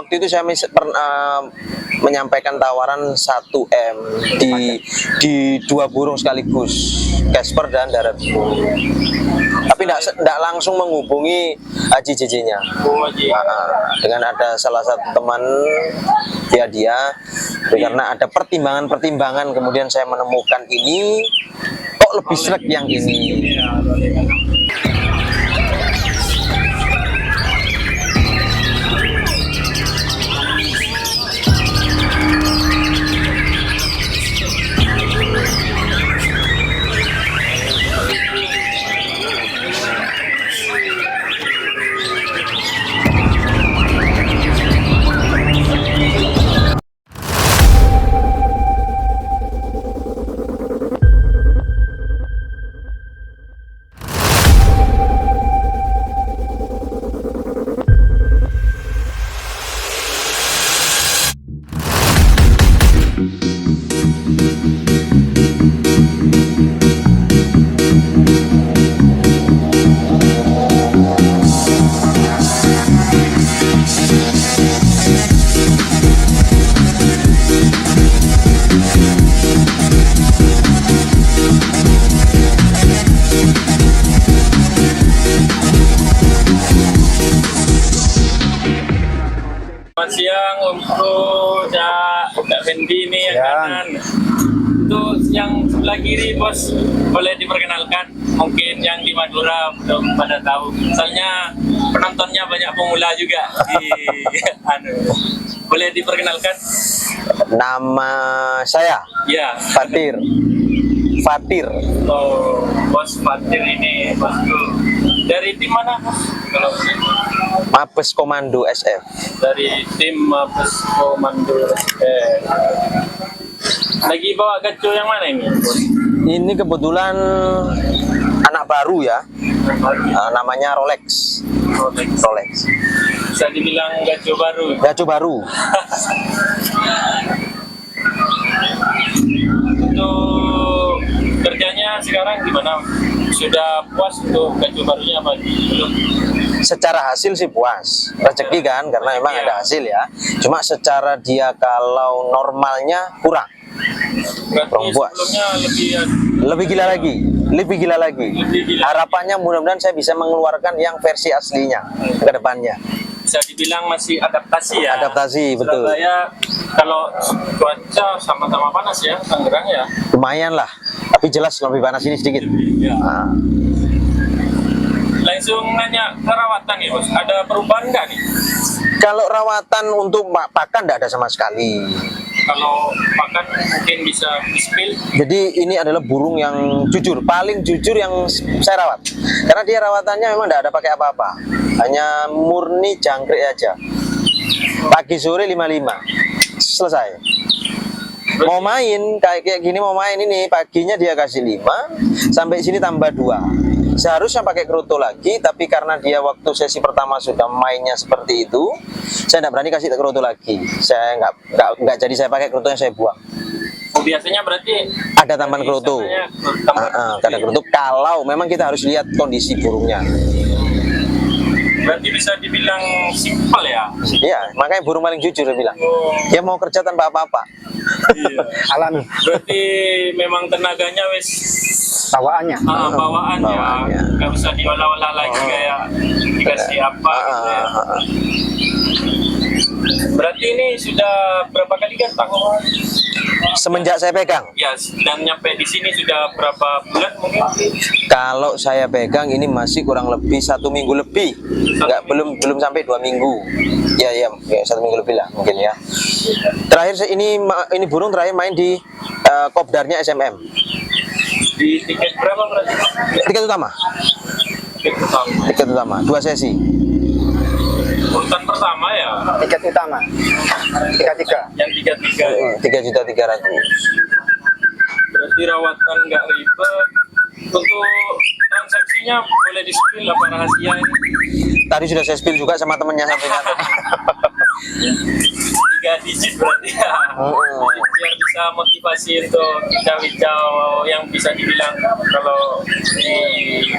Waktu itu saya menyampaikan tawaran 1M di 2 burung sekaligus, Casper dan Darat Biru. Tapi tidak langsung menghubungi Haji JJ-nya. Dengan ada salah satu teman dia karena ada pertimbangan-pertimbangan, kemudian saya menemukan ini kok lebih sreg yang ini. Selamat siang untuk Kak Fendi ini yang kanan. Itu yang sebelah kiri bos, boleh diperkenalkan? Mungkin yang di Madura belum pada tahu. Soalnya penontonnya banyak pemula juga boleh diperkenalkan? Nama saya Ya. Fatir. Oh, bos Fatir ini bosku. Dari tim mana? Kalau Mabes Komando SF. dari tim Mabes Komando. Lagi bawa gaco yang mana ini, bos? Ini kebetulan anak baru ya, namanya Rolex. Bisa dibilang gaco baru. Gaco baru. Untuk kerjanya sekarang gimana? Sudah puas untuk gaco barunya apa belum? Secara hasil sih puas, rezeki kan, karena memang ada hasil ya. Cuma secara dia kalau normalnya kurang. Berarti puas. sebelumnya Lebih gila lagi. Harapannya mudah-mudahan saya bisa mengeluarkan yang versi aslinya ke depannya. bisa dibilang masih adaptasi ya. Adaptasi, betul. Surabaya kalau cuaca sama-sama panas ya, Tangerang ya. Lumayan lah, tapi jelas lebih panas ini sedikit. Ya. Nah, Langsung nanya perawatan ya bos, ada perubahan nggak nih? kalau rawatan untuk pakan tidak ada sama sekali. Kalau makan mungkin bisa di-spill. Jadi ini adalah burung yang jujur, paling jujur yang saya rawat. Karena dia rawatannya memang tidak ada pakai apa-apa, hanya murni jangkrik aja. Pagi sore 55 selesai. Mau main kayak gini, mau main ini paginya dia kasih 5, sampai sini tambah 2. Seharusnya pakai kerutu lagi, tapi karena dia waktu sesi pertama sudah mainnya seperti itu, saya tidak berani kasih kerutu lagi. Saya nggak jadi saya pakai kerutunya, saya buang. Biasanya berarti Ada tambahan kerutu. Ada kerutu kalau memang kita harus lihat kondisi burungnya. Berarti bisa dibilang simpel ya. Iya, makanya burung paling jujur dia bilang. Oh. Dia mau kerja tanpa apa-apa. Iya. Alami. Berarti memang tenaganya wes bawaannya. Bawaannya nggak bisa diolah-olah lagi kayak dikasih apa gitu ya. Berarti ini sudah berapa kali kan Pak? Semenjak saya pegang, Ya, dan nyampe di sini sudah berapa bulan mungkin? kalau saya pegang ini masih kurang lebih 1 minggu lebih, belum sampai 2 minggu. Ya 1 minggu lebih lah mungkin ya. Terakhir ini burung terakhir main di kopdarnya SMM. Di tiket berapa berarti? Tiket utama, Tiket utama. 2 sesi. Urutan pertama ya, Tiket utama 33. yang 33. 3.300.000. Berarti rawatan nggak ribet. Untuk transaksinya boleh di-spill apa rahasia ini? Tadi sudah saya spill juga sama temennya satunya. 3 3 digit berarti ya. Biar bisa motivasi untuk hijau-hijau yang bisa dibilang kalau di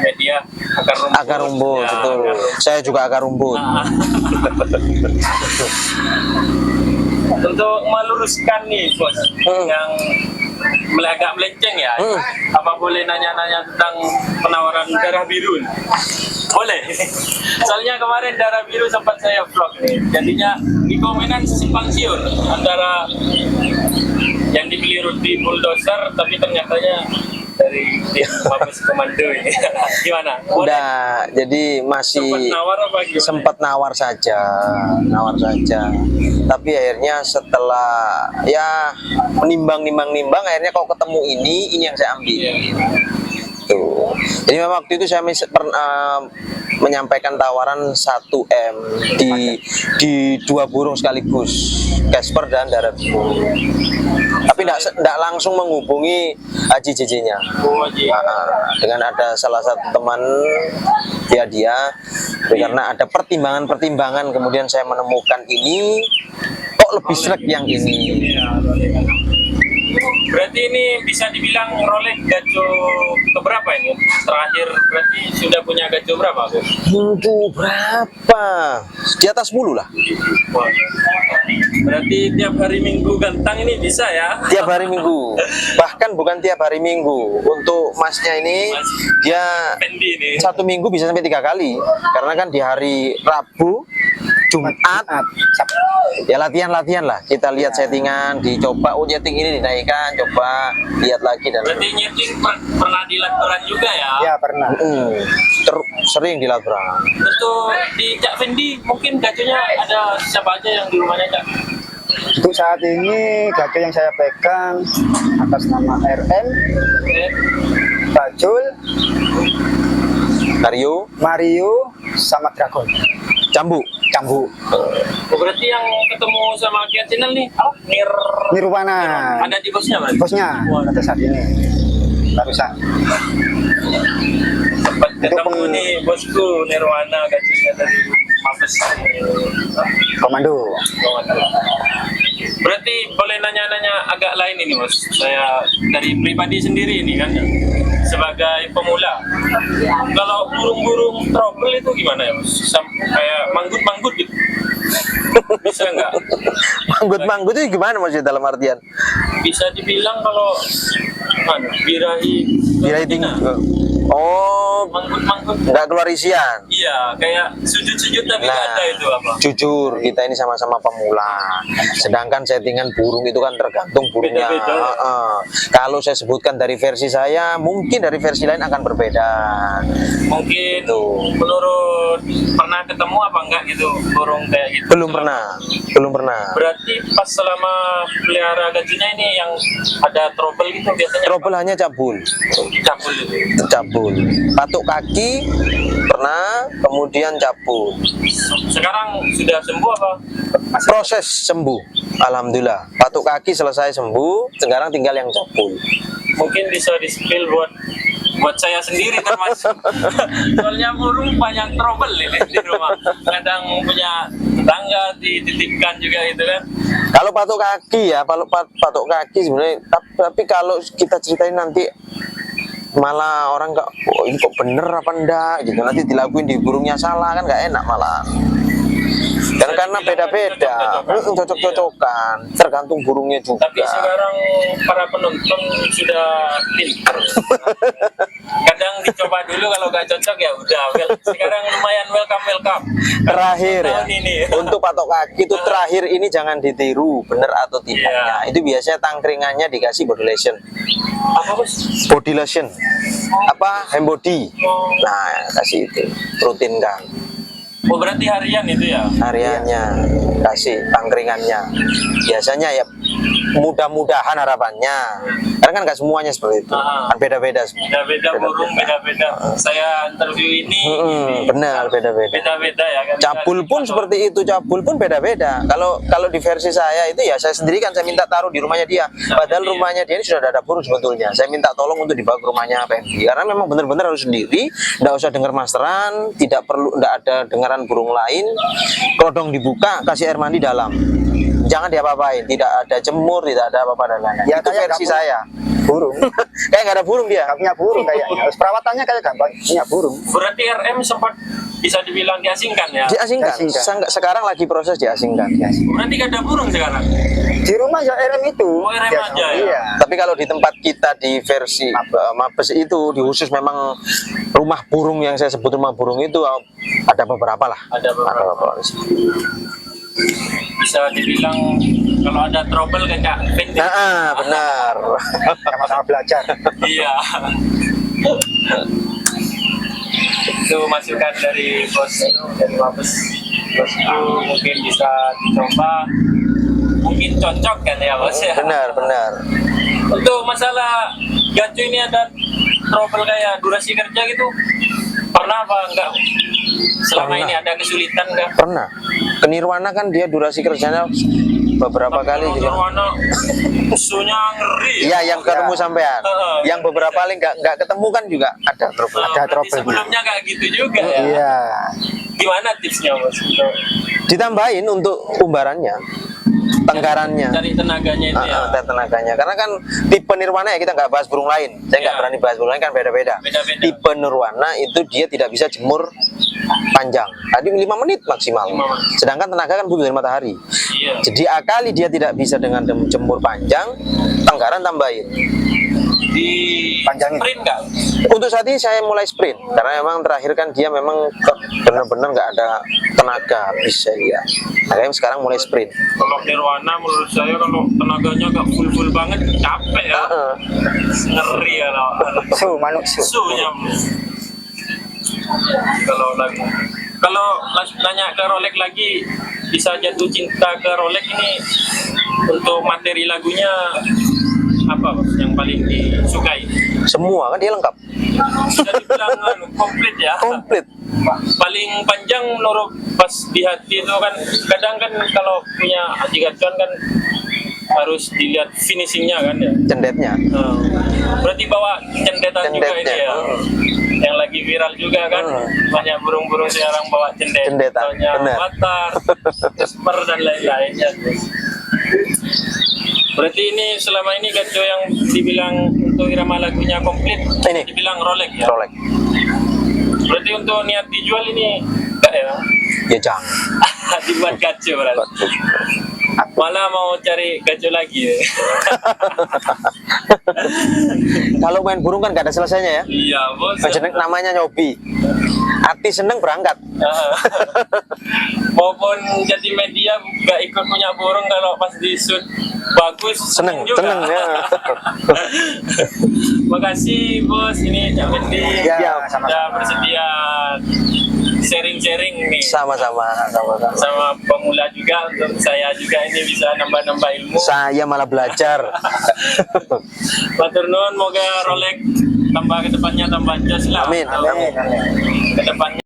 media Akar rumput, Ya, betul. akar rumput. Saya juga akar rumput. Untuk meluruskan nih bos yang agak melenceng ya, apa boleh nanya-nanya tentang penawaran darah biru? Boleh. Soalnya kemarin darah biru sempat saya vlog nih, jadinya di komenan simpang siur antara yang dibeli Rudy Bulldozer tapi ternyatanya dari tim Mabes Komando ini. Gimana? Boleh? Udah, jadi masih Sempat nawar apa gimana? sempat nawar saja. Tapi akhirnya setelah ya menimbang akhirnya kalau ketemu ini yang saya ambil. Iya. Tuh. Jadi memang waktu itu saya menyampaikan tawaran 1M di 2 burung sekaligus, Casper dan darah biru. Tapi tidak langsung menghubungi Haji JJ-nya. Oh, Haji. Dengan ada salah satu teman dia karena ada pertimbangan kemudian saya menemukan ini kok lebih srek yang ini. Berarti ini bisa dibilang Rolex gajo keberapa ini? Terakhir berarti sudah punya gajo berapa, Bu? Berapa? Di atas 10 lah. Wah. Berarti tiap hari Minggu gantang ini bisa ya? Tiap hari Minggu. Bahkan bukan tiap hari Minggu. Untuk masnya ini dia Fendi ini. 1 minggu bisa sampai 3 kali. Karena kan di hari Rabu, Jumat, ya latihan lah. Kita lihat settingan, dicoba, oh nyeting ini dinaikkan, coba lihat lagi dan Berarti nyeting pernah dilakukan juga ya? Ya pernah. sering dilakukan. Untuk di Cak Fendi mungkin gajonya ada siapa aja yang di rumahnya Cak? Untuk saat ini gajo yang saya pegang atas nama RM, Bajul, Mario, sama Dragon. Jambu. Cambu. Oh, berarti yang ketemu sama Kian Channel nih, Nirwana. ada di bosnya berarti? Bosnya pada saat ini. Barusan. Sempat ketemu nih bosku Nirwana gajinya dari Mabes Komando. Berarti boleh nanya-nanya agak lain ini bos. Saya dari pribadi sendiri ini kan sebagai pemula. Kalau burung-burung trouble itu gimana ya bos? Kayak manggut-manggut gitu. Bisa nggak? Manggut itu gimana maksudnya dalam artian? Bisa dibilang kalau birahi tinggi. Oh, manggut-manggut. nggak keluar isian. Iya, kayak sujud-sujud tapi nggak ada itu apa? Jujur, kita ini sama-sama pemula. Sedangkan settingan burung itu kan tergantung burungnya. Beda-beda. Kalau saya sebutkan dari versi saya, mungkin dari versi lain akan berbeda. Mungkin Tuh. menurut pernah ketemu apa enggak gitu burung kayak gitu? Belum pernah. Berarti pas selama pelihara gajinya ini yang ada trouble gitu biasanya Trouble hanya cabul. cabul itu. Cabul. Patuk kaki pernah, kemudian cabul. Sekarang sudah sembuh apa? Proses sembuh. Alhamdulillah. Patuk kaki selesai sembuh, sekarang tinggal yang cabul. Mungkin bisa di-spill buat saya sendiri termasuk. Soalnya burung banyak trouble ini di rumah. Kadang punya tetangga dititipkan juga gitu kan. Kalau patuk kaki ya, kalau patuk kaki sebenarnya, tapi kalau kita ceritain nanti malah orang kok oh, ini kok bener apa enggak gitu, nanti dilakuin di burungnya salah kan nggak enak malah. Dan karena beda-beda, cocok-cocokan, tergantung burungnya juga. Tapi sekarang para penonton sudah pintar. Kadang dicoba dulu kalau nggak cocok ya udah. Sekarang lumayan welcome. Terakhir ya, Tahun ini. untuk patok kaki itu terakhir ini jangan ditiru, bener atau tidaknya. Itu biasanya tangkringannya dikasih body lotion. Apa bos? Body lotion, apa hand body. Nah kasih itu, rutinkan. Oh berarti harian itu ya? Hariannya kasih tangkringannya. Biasanya ya mudah-mudahan harapannya, karena kan nggak semuanya seperti itu, kan beda-beda semua. Beda-beda burung, beda-beda. Saya interview ini benar beda-beda. Beda-beda ya kan. Cabul pun seperti itu, cabul pun beda-beda. Kalau di versi saya itu ya saya sendiri kan saya minta taruh di rumahnya dia. Padahal rumahnya dia ini sudah ada burung sebetulnya. Saya minta tolong untuk dibawa ke rumahnya PMG karena memang benar-benar harus sendiri, nggak usah dengar masteran, tidak ada dengaran burung lain. Kodong dibuka, kasih air mandi dalam. jangan diapa-apain, tidak ada jemur, tidak ada apa-apa dan lain-lain. Ya, Itu kayak versi kamu. saya. Burung. Kayak nggak ada burung dia. Gak punya burung kayaknya. Perawatannya kayak gampang punya burung. Berarti RM sempat bisa dibilang diasingkan ya? Diasingkan. Diasingkan. Sekarang lagi proses diasingkan. Berarti gak ada burung sekarang? Di rumah ya RM itu. Oh, RM Biasa, aja ya? Iya. Tapi kalau di tempat kita di versi Mabes itu di khusus memang rumah burung yang saya sebut rumah burung itu ada beberapa lah. Ada beberapa. di sini. Bisa dibilang kalau ada trouble kayak Fendi. Benar. Sama-sama belajar. Iya. Itu masukan dari bos itu, dari Mabes. Bos itu mungkin bisa dicoba, mungkin cocok kan ya bos ya. Benar. Untuk masalah gacu ini ada trouble kayak durasi kerja gitu, pernah apa enggak? Selama Pernah. ini ada kesulitan enggak? Pernah. Ke Nirwana kan dia durasi kerjanya beberapa kali Kalau juga. Nirwana musuhnya ngeri. Iya, yang ketemu sampean. Heeh. Yang beberapa kali nggak ketemu kan juga ada trouble. Ada Berarti trouble-nya. sebelumnya kayak gitu juga ya. Iya. Gimana tipsnya bos untuk Ditambahin untuk umbarannya, tenggarannya. cari tenaganya itu ya? Dan tenaganya, karena kan tipe Nirwana ya kita nggak bahas burung lain. Saya nggak Iya. berani bahas burung lain kan beda-beda. Beda-beda. Tipe Nirwana itu dia tidak bisa jemur panjang. Tadi 5 menit maksimal. 5 menit. Sedangkan tenaga kan butuh dari matahari. Iya. Jadi akali dia tidak bisa dengan jemur panjang, tenggaran tambahin. Di Panjangin. sprint nggak? Untuk saat ini saya mulai sprint karena memang terakhir kan dia memang benar-benar nggak ada tenaga habis saya lihat. Makanya sekarang mulai sprint. Kalau Nirwana menurut saya kalau tenaganya nggak full banget capek ya. Heeh. Ngeri kalau Manuk su. sunya. Kalau nanya ke Rolex lagi, bisa jatuh cinta ke Rolex ini untuk materi lagunya apa bos yang paling disukai? Semua kan dia lengkap, Bisa dibilang komplit ya. komplit. Paling panjang menurut pas di hati itu kan kadang kan kalau punya haji gacuan kan harus dilihat finishingnya kan ya. Cendetnya. Berarti bawa cendetan juga ini Cendetnya. ya. Yang lagi viral juga kan banyak burung-burung sekarang bawa Cendetan, contohnya benar. batar, jasper dan lain-lainnya. Berarti ini selama ini gaco yang dibilang untuk irama lagunya komplit Ini. dibilang Rolex ya. Rolex. Berarti untuk niat dijual ini enggak ya? Ya jangan. Dibuat gaco berarti. Malah mau cari gaco lagi ya. Kalau main burung kan gak ada selesainya ya. Iya bos. Namanya nyobi. Hati seneng berangkat. Maupun jadi media gak ikut punya burung kalau pas di shoot bagus Seneng juga. ya. Makasih bos, ini Cak Fendi Ya, sudah sama-sama. bersedia sharing-sharing nih Sama-sama. sama pemula juga, untuk saya juga ini bisa nambah-nambah ilmu. Saya malah belajar. Matur nuwun, moga Rolex tambah ke depannya tambah jos lah. Amin. Amin. Ke depannya.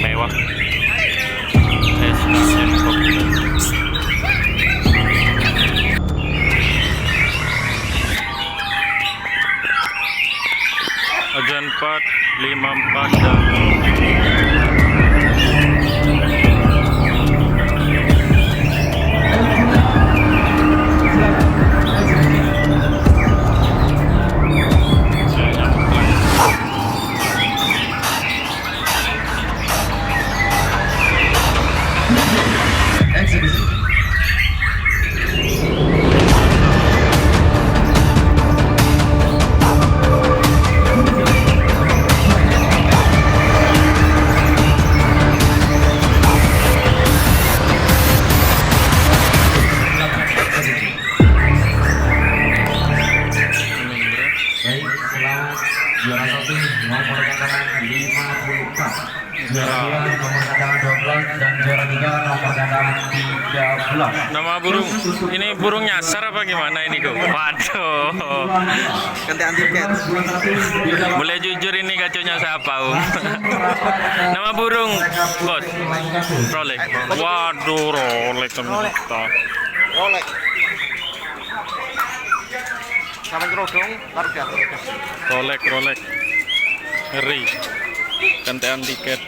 Mewah. Ajan 4, 54 dan Baik, setelah juara 1 nomor cadangan 50K, juara 2 nomor cadangan 12 dan juara 3 nomor cadangan 13. nama burung ini burung nyasar apa gimana ini kok? Waduh. Gantian tiket. Boleh jujur ini gaconya siapa, Om? Nama burung bos Rolex. Waduh, Rolex ternyata. Rolex. Sama kerodong, harga. Rolex. Ngeri. Gantian tiket.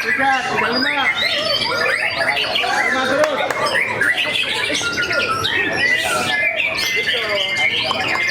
Tiga, 5. 5 terus.